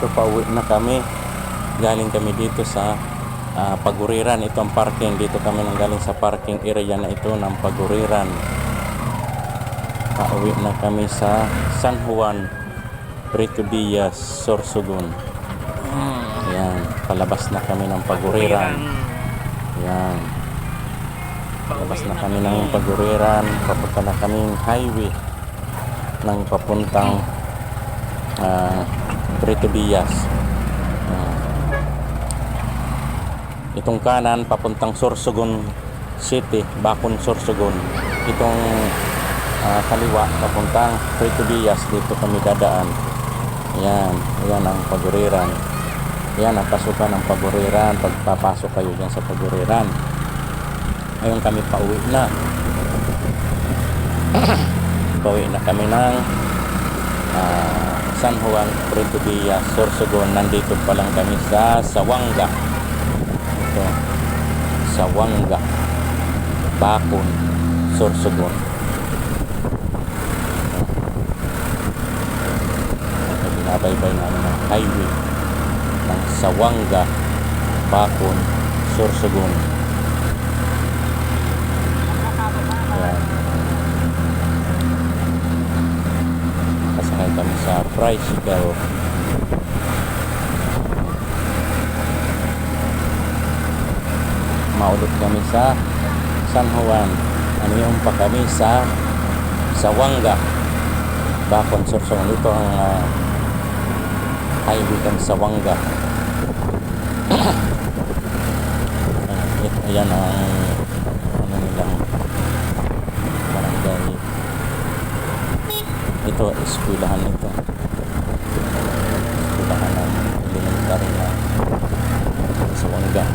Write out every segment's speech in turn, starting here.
Ito, pauwi na kami. Galing kami dito sa Paguriran. Ito ang parking. Dito kami nanggaling sa parking area na ito ng Paguriran. Pauwi na kami sa San Juan, Prieto Diaz, Sorsogon. Yan, palabas na kami ng Paguriran. Yan. Palabas na kami ng Paguriran. Papunta na kaming highway ng papuntang Prieto Diaz. Itong kanan papuntang Sorsogon City, Bacon, Sorsogon. Itong kaliwa papuntang Prieto Diaz, dito kami dadaan. Yan, yan ang Paguriran. Yan ang pasukan ng Paguriran. Pagpapasok kayo dyan sa Paguriran. Ngayon kami pauwi na. Pauwi na kami ng San Juan, Prieto Diaz, Sorsogon. Nandito pa lang kami sa Sawanga. Ito, Sawanga, Bacon, Sorsogon. Binabaybay namin ang highway ng Sawanga, Bacon, Sorsogon. Yan. Kasakay kami sa tricycle. Maulot kami sa San Juan. Aniyon pa kami sa Sawanga, Bacon, Sorsogon. Ito ang highway ng Sawanga. Ayan ang nilang barangay. Ito, eskwelahan ito. Eskwelahan ng elementary na Sawanga.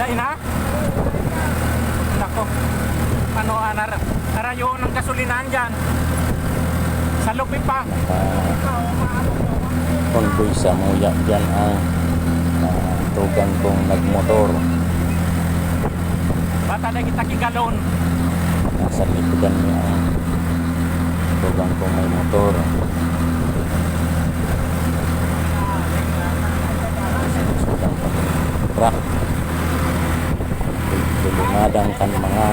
Dahil na? Nako. Ano, narayo ng gasolinahan dyan. Sa lupi pa. Convoy sa Muya. Dyan ang tugang kong nagmotor. Bata na kita kigalon. Nasa likodan niya ang tugang kong may motor. Sulang pa truck. Tulungadang kan mga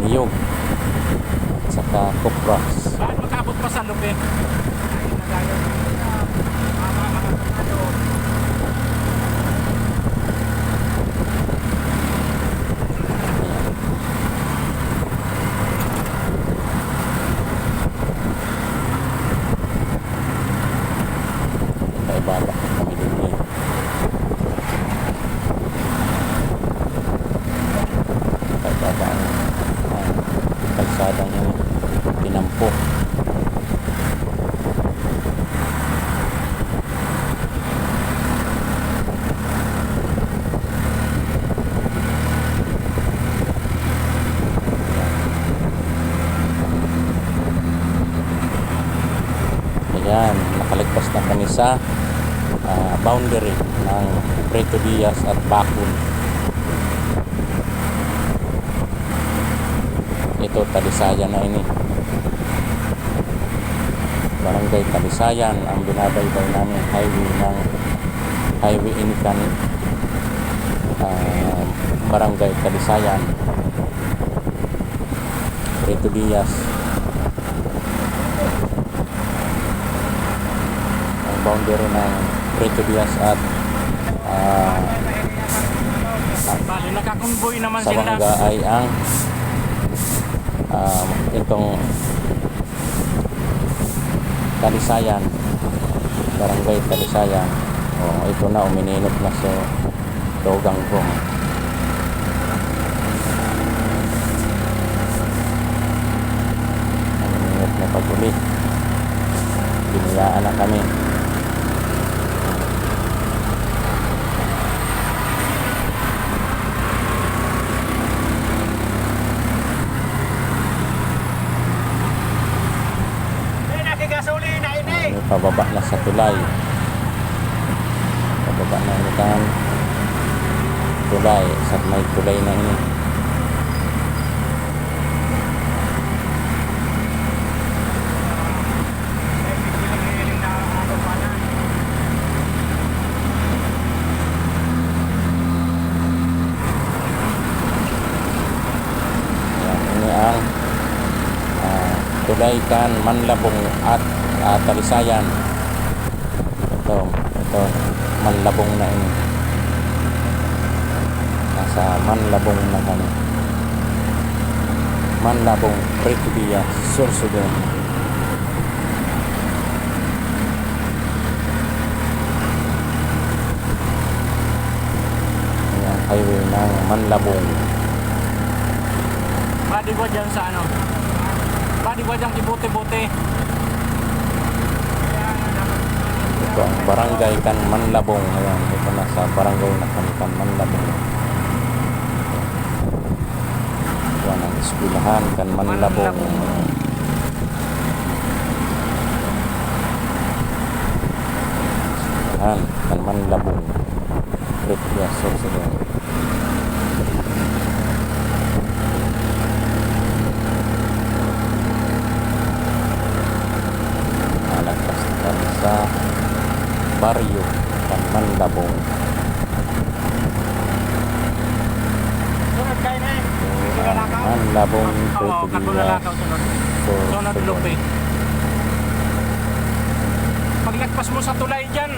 niyog at saka kupras. Bakit makabot pa sa lupi? Kaibaba kami din eh. Kaibaba ang kalsadang pinampok. Ayan, nakalagpas na kami sa boundary ng Prieto Diaz at Bacon. Ito, Talisayan na ini. Barangay Talisayan ang binabaybay namin highway ng highway inikan Barangay Talisayan, Prieto Diaz. Ang boundary ng Prieto Diaz at Bali, nakakonvoy naman sila. Sawanga ay ang itong Talisayan, Barangay Talisayan. Ito na, umininot na sa tugang kong. Umininot na pag-uli. Biniyaan na kami. Pababa na sa tulay. Pababa na ang tulay. Sa may tulay na ini. tulay kan Manlabong at Talisayan. Ito Manlabong na ini. Nasa Manlabong na kami. Manlabong, Pretubia, Sorsogon. Ayan, highway ng Manlabong. Pwede ba dyan sa ano? Pwede ba dyan kibote-bote? Ito ang barangay kan Manlabong. Ayan, ito na sa barangay na kan Manlabong. Yan ang eskwelahan kan Manlabong. Eskwelahan kan Manlabong. Pretubia, Sorsogon. Nalagpasan sa baryo kan Manlabong. Sunod kayo na eh. Manlabong, Oo, Pretubia, Katbulalakaw sunod. Sunod Sorsogon. Lupi. Paglagpas mo sa tulay dyan,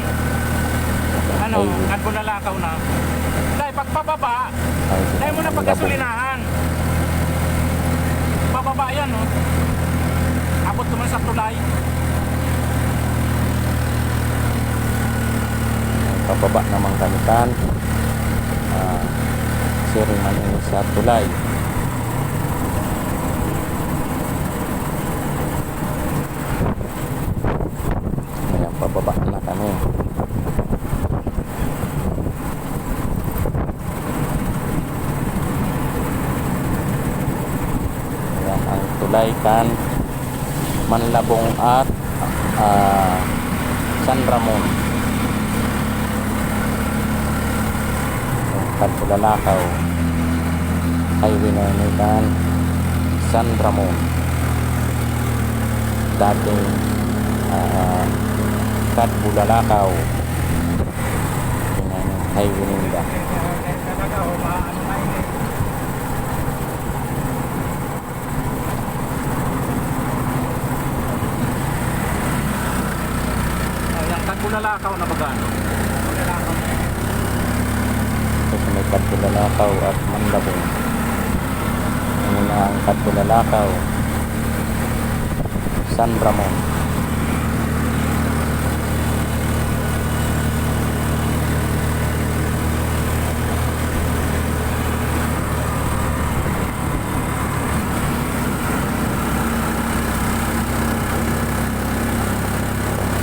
ano, Highway. Katbulalakaw na. Dahil pagpababa, Highway dahil mo ng na Manlabong. pagkasulinahan. Bababa yan, no? Abot naman sa tulay. Pababa naman kami kan Siriman ini sa tulay. Ayan, pababa na kami. Ayan ang tulay kan Manlabong at San Ramon. Katbulalakaw, highway na yun kan San Ramon. Dating Katbulalakaw. Yun ang highway nila. Yung Katbulalakaw na baga, ano? Ito sa may Katbulalakaw at Manlabong. Ano na ang Katbulalakaw, San Ramon.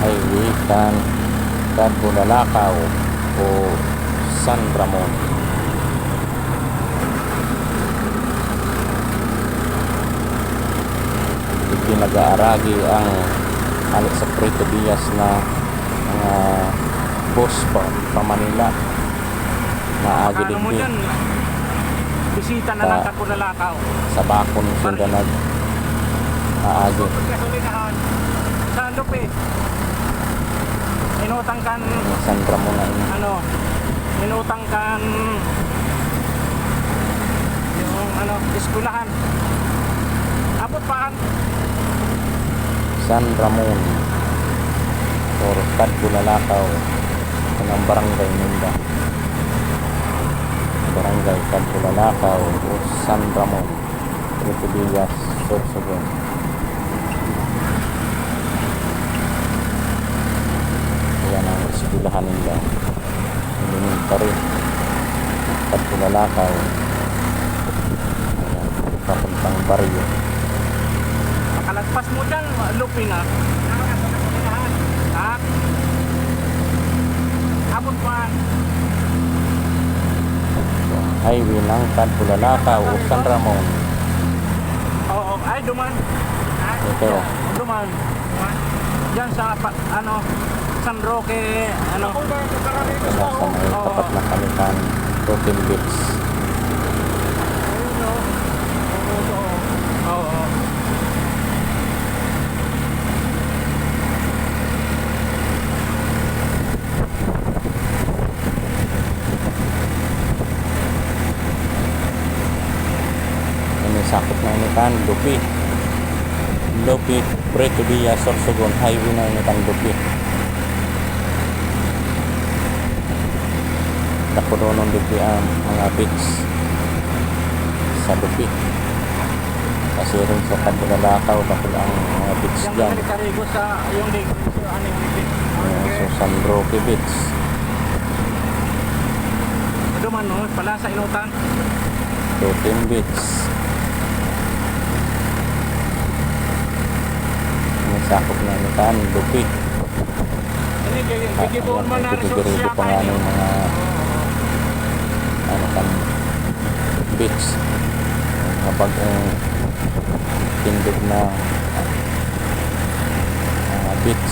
Highway kan Katbulalakaw o San Ramon. Pinag-aaragi ang alit sa Pretubias na mga bus pa Manila na agi Ano mo digdi dyan? Bisita na ng Katbulalakaw. sa bakon sila nag aagi. Kasulinahan. Sa Lupi. Inutang kan, San Ramon na ini. ano, inutang kan yung ano, eskulahan. Abot paan. San Ramon or Katbulalakaw ng barangay Minda. Barangay Katbulalakaw o San Ramon, Pretubias, Sorsogon. Ayan ang eskwelahan nila. Elementary Katbulalakaw. Ayan, papuntang baryo. Makalagpas mo dyan, Lupi na. Ha? Abot paan. Highway ng Katbulalakaw o San Ramon. Oo, ay duman. Ito, Duman. Diyan sa, ano, San Roque, ano. nasa may tapat na kalikan, Rotten Beach. Oo. Ini sakop na ini kan, Lupi. Lupi, Puerto Villa, Sorsogon, highway na ini kang Lupi. Napunonon Lupi ang mga beach sa Lupi. Kasi rin sa Taglalakaw, bakit ang mga beach Yung dyan. Karigo sa yung lake. Ano yung lake? So, San Roque Beach. Duman no, pala sa Inutan. Totem Beach. Sakop na nitan, Lupi. Ini gigibuon man na resort Dito siya pa nga ng mga ano kan beach. Kapag tindog na beach.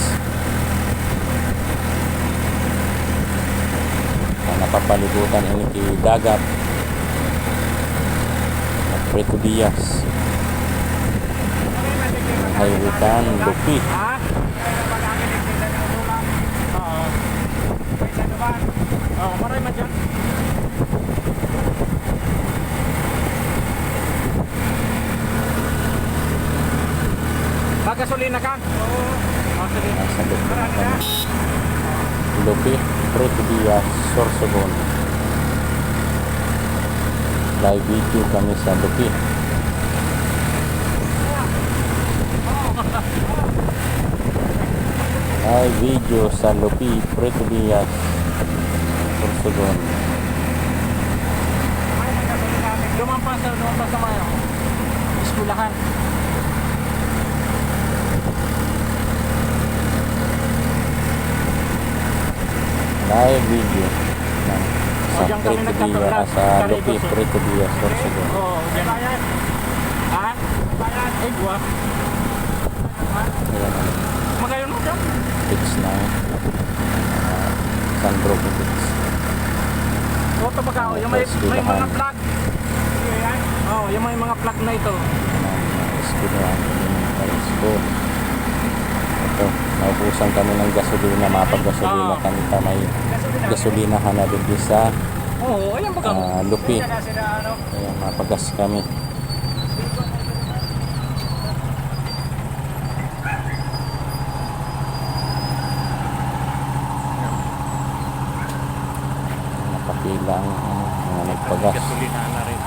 Napapalibutan ini kay dagat. Puerto Diaz. Highway kan Lupi. Ha? Oo. Oo, maray man dyan. Pagasolina ka? Oo. Oh, sige. Nasa Lupi na Marami na. kami. Lupi, Puerto Diaz, Sorsogon. Live video kami sa Lupi. Live video sa Lupi, Puerto Diaz, Sorsogon. Lumampas sa mayo. Iskulahan. Live video ng sa Diyan kami Puerto Diaz, sa Lupi, Puerto Diaz, Sorsogon. Oo, diyan. Bayan. Ha? Bayan. Ay, buwa. Ayan ang Magayon mo dyan. beach ng San Roque Beach. O, tabagao. Yung may mga plug. Oo, yung may mga plug na ito. Eskudahan ng school. Ito, naubusan kami ng gasolina, mapag-gasolina kami pa may gasolinahan na din sa Oo, ayan baga. Lupi. Ayan, mapagas kami. Nakapila ang mga nagpagas. Gasolina na rin.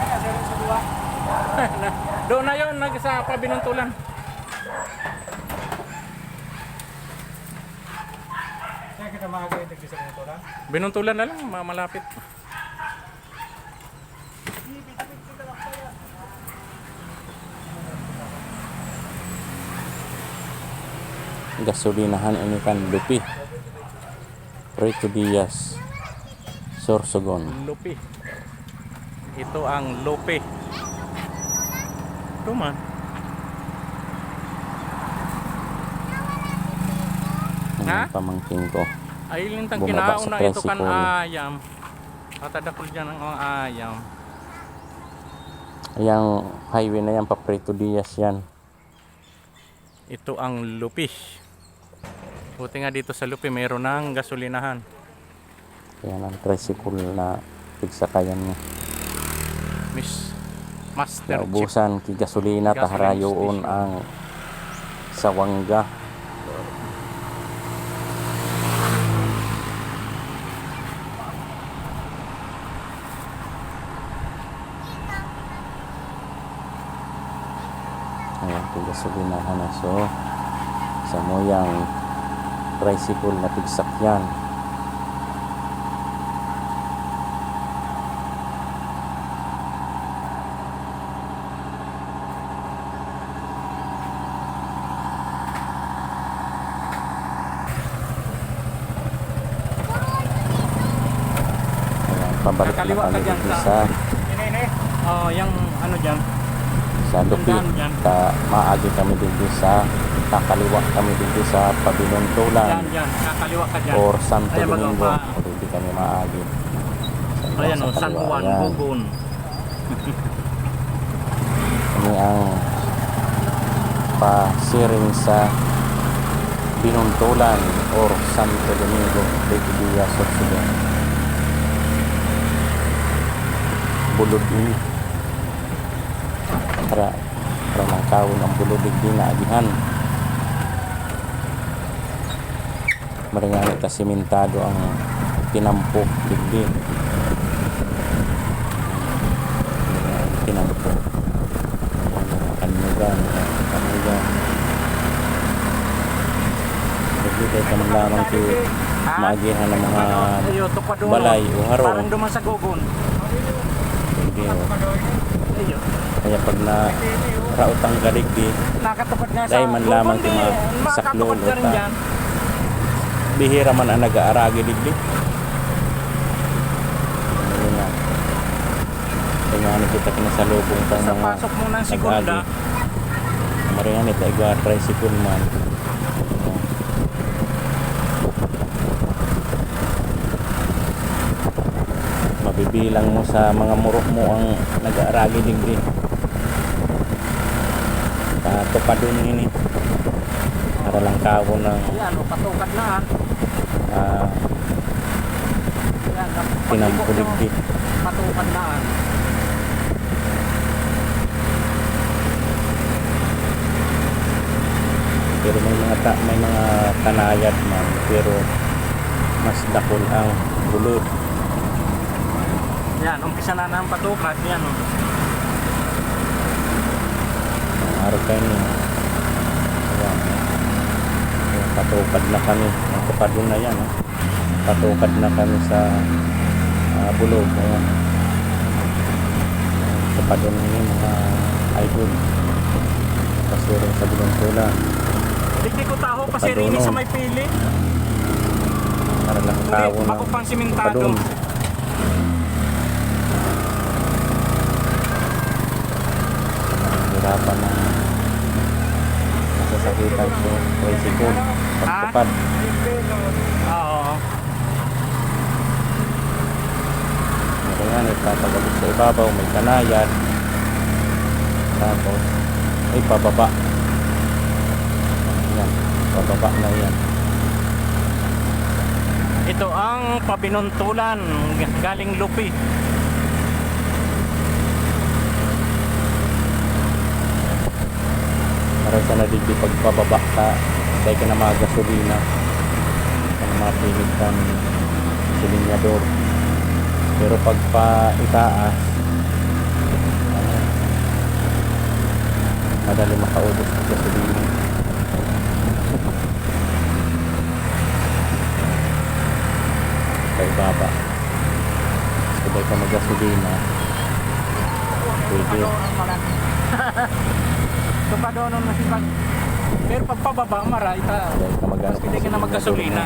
Doon na yun, sa Pabinuntulan. Saan kita makagawin sa Binuntulan? Binuntulan na lang, malapit. Gasolinahan ini kan Lupi, Puerto Diaz, Sorsogon. Lupi. Ito ang Lupi. Ito man. Ha? Ang pamangkin ko. Ay, lintang Bumaba kinaon sa na ito kan tricycle. ayam. Atadakol dyan ang mga ayam. Yang highway na yan, pa Puerto Diaz yan. Ito ang Lupi. Buti nga dito sa Lupi, mayroon ng gasolinahan. Yan ang tricycle na pigsakayan niya. Master Chip. Naubusan ki gasolina Gasoline taharayoon station. ang Sawangga. Ayan, ki gasolinahan na. So, sa moyang tricycle na pigsakyan. Ayan, pabalik na Kakaliwa kami ka dyan dito sa- sa Oh, yung ano dyan. sa Lupi. Tandaan dyan. Maagi kami dito sa kakaliwa kami dito sa Pabinuntulan Dyan. Kakaliwa ka dyan. or Santo Ayan, Domingo. magpapa- O dito kami maagi. Ayan Sa o, San kaliwa, Juan, ayan. Bugon. Kami ang pasiring sa Binuntulan or Santo Domingo, Puerto Diaz, Sorsogon. Bulod ini. Para lang kawon ang bululig din na agihan. Maringan ita simentado ang tinampok digdi. Tinampok. Kanugan. Jadi tayo ka lamang ti maagihan ng mga Ayo, tupadono. balay o harong. Parang dumasagogon. Hindi o. Ayo. Kaya pag na raot ang galigdi, Nakatupad nga sa dahil man lamang ti mga saklolo makakatupad ka rin ta. dyan. Bihira man ang nag-aaragi digdi. Ayun na. Kaya nga kita kinasalubong pang Sa mga pasok mo ng segunda, maringan ito igwa tricycle man. Mabibilang mo sa mga murok mo ang nag-aaragi digdi. Tupadon ini para lang kawo ng yan, o, patukad na. Yan, tinampuligdi. patukad na. Pero may mga tanayat man, pero mas dakol ang bulod. Yan, umpisa na ng patukad. Yan, o. Ang araw kayo niya. Ayan. Ayan, patukad na kami. Patukad na yan. Patukad na kami sa bulod. Ayan. Patukad na yung mga idol. Kasi rin sa bulong-tulan. Hindi ko taho kasi rin sa may pili. Para lang kawo Ulit, na ako pang simentado. padun. Hirapan na masasakitan ko tricycle pagtupad. Oo. Ito nga, nagtatagabot sa ibabaw, may kanayan. Tapos, ay pababa. Ayan, pababa na yan. Ito ang pabinuntulan galing Lupi. Maray sa nadigdi pagpababa ka, dahil ka na mga gasolina. Ang mga pilit ka ng silinyador. Pero pag pa itaas, madali makaubos ng gasolina. Sa ibaba. So dahil ka mag-gasolina, pwede. Tupadono na si pag. Pero pag pababa mara ita. Dahil ka mag-gasolina. Hindi ka na maggasolina.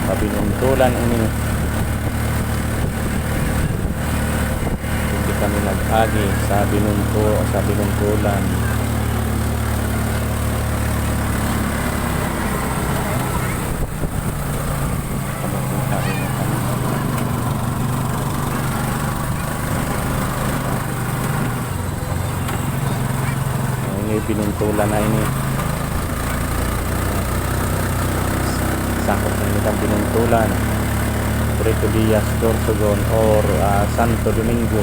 Pabinuntulan ini. Hindi kami nag-agi sa binuntulan. Kamuting kami na kami. Ini binuntulan na ini. Sakop na nilang binuntulan. Puerto Diaz, Sorsogon or Santo Domingo.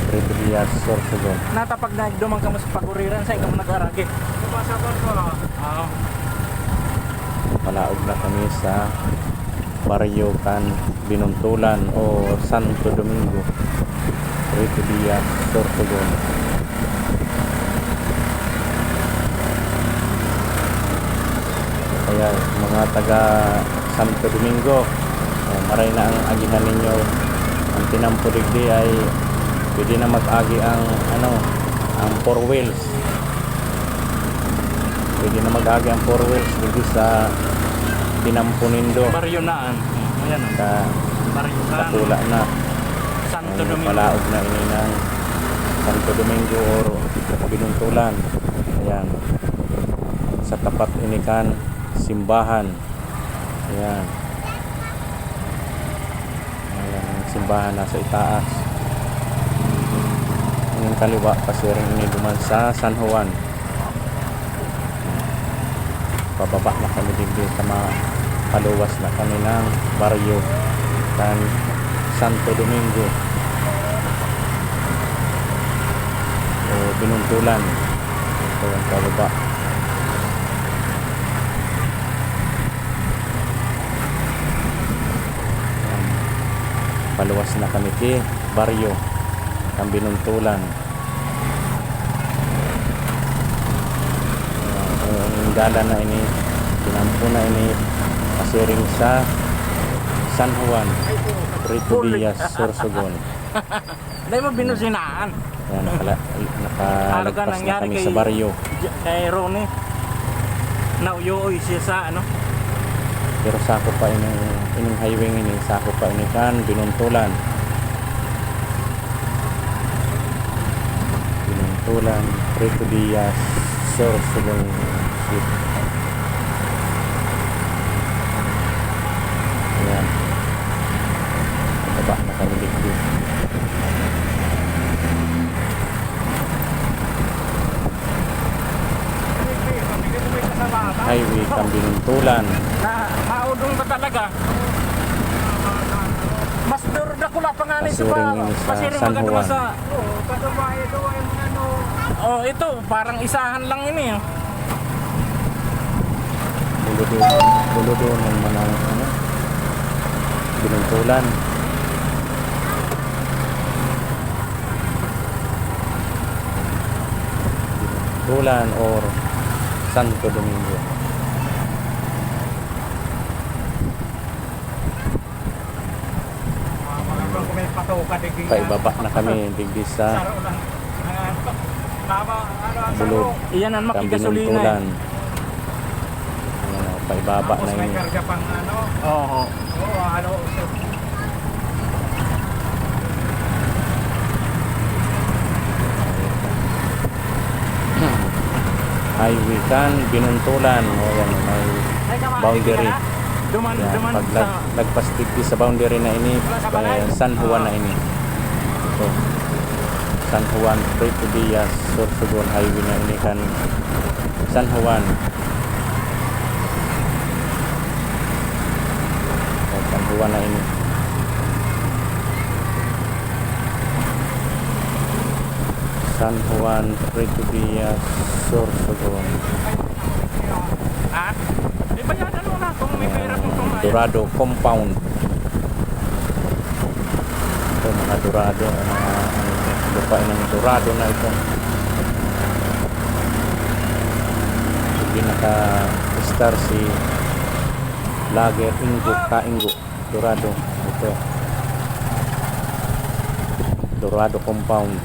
Puerto Diaz, Sorsogon. Natapag na dumang ka mo sa paguriran sa ikaw nag-aragi. Sumasabot ko. Oo. Malaog na kami sa Barrio Can Binuntulan o Santo Domingo. Puerto Diaz, Sorsogon. Kaya mga taga Santo Domingo, maray na ang agihan ninyo. Ang tinampuligdi ay pwede na mag-agi ang ang 4 wheels. Pwede na mag-agi ang 4 wheels dito sa Tinampunindo. Baryo naan. Ayan. Sa Baryo Kapula na. Santo Ang Domingo. palaog na ini ng Santo Domingo or Binuntulan. Ayan. Sa tapat ini kan simbahan. Ayan. Ayan ang simbahan nasa itaas. Yung kaliwa kasi rin ini duman sa San Juan. Pababa na kami din sa mga paluwas na kami ng baryo kan Santo Domingo o Binuntulan. Ito ang pababa. Ayan. Paluwas na kami kay baryo kan Binuntulan. Ang dala na ini pinampo na ini pasiring sa San Juan, Puerto Diaz, Sorsogon. Dahil mo binusinaan. Ayan, nakalagpas na kami sa baryo. Kay Ronnie. Nauyoy siya sa ano. Pero sakop pa ining highway ini, sakop pa ini kan Binuntulan. Binuntulan, Puerto Diaz, Sorsogon City. Ayan. Baba na kami dito. Highway kan Binuntulan. Na maudong ba talaga? Mas durda ko lang pangalan sa Pasiring ini sa pasiring San maganda Juan. sa Oh, ito parang isahan lang ini. Duludunan man ang ano, Binuntulan. Binuntulan or Santo Domingo. Paibaba na kami digdi sa Bulod, Iyan ang kan makigasolina. Binuntulan. Ayan, paibaba na ini. Oo. Highway kan Binuntulan. O yan, may boundary. Duman, Yan, duman pag sa lagpas digdi sa boundary na ini, San Juan na ini. Ito. San Juan, Puerto Diaz, Sorsogon highway na ini kan San Juan. O, San Juan na ini. San Juan, Puerto Diaz, Sorsogon. Ah? Di ba yan ano na kung may pera kung tumayo? Dorado compound. Ito mga Dorado, mga lupa ng Dorado na ito. Hindi naka-star si Lager Ingo, Kaingo, Dorado. Ito. Dorado compound.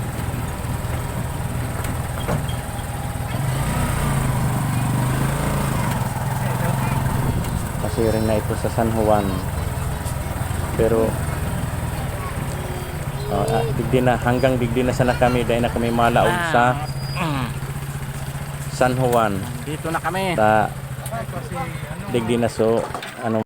Ring na ito sa San Juan, pero digdi na, hanggang digdi na sana kami dahil na kami malaog sa San Juan Dito na kami. sa digdi na. So